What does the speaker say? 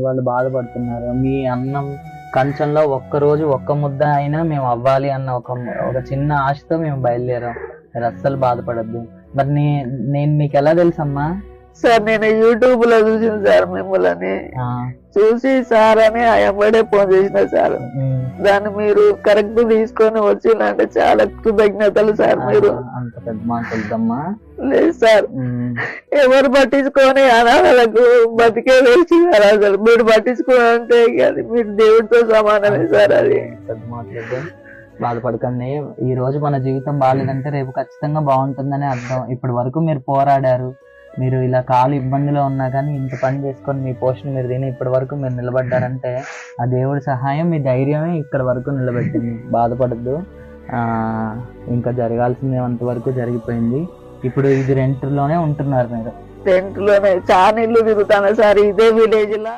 వాళ్ళు బాధపడుతున్నారు. మీ అన్నం కంచంలో ఒక్కరోజు ఒక్క ముద్ద అయినా మేము అవ్వాలి అన్న ఒక చిన్న ఆశతో మేము బయలుదేరాం. మీరు అస్సలు బాధపడద్దు. మరి నేను మీకు ఎలా తెలుసమ్మా? సార్ నేను యూట్యూబ్ లో చూసిన సార్ మిమ్మల్ని చూసి సార్ అని అయ్యబడే ఫోన్ చేసిన సార్. దాన్ని మీరు కరెక్ట్ తీసుకొని వచ్చిందంటే చాలా కృతజ్ఞతలు సార్. మీరు అంత పెద్ద మాటమ్మా లేదు సార్, ఎవరు పట్టించుకొని అనాథలకు బతికే వేసి అసలు మీరు పట్టించుకోవాలంటే అది మీరు దేవుడితో సమానమే సార్. అది పెద్ద మాటలేదు. బాధపడకండి. ఈ రోజు మన జీవితం బాగాలేదంటే రేపు ఖచ్చితంగా బాగుంటుందని అర్థం. ఇప్పటి వరకు మీరు పోరాడారు. మీరు ఇలా కాలు ఇబ్బందిలో ఉన్నా కానీ ఇంత పని చేసుకొని మీ పోషణ మీరు తిని ఇప్పటి వరకు మీరు నిలబడ్డారంటే ఆ దేవుడి సహాయం, మీ ధైర్యమే ఇక్కడ వరకు నిలబెట్టింది. బాధపడద్దు. ఇంకా జరగాల్సింది అంతవరకు జరిగిపోయింది. ఇప్పుడు ఇది రెంట్లోనే ఉంటున్నారు మీరు? రెంట్లోనే చాలా ఇల్లు తిరుగుతాను సార్ ఇదే విలేజ్ లో.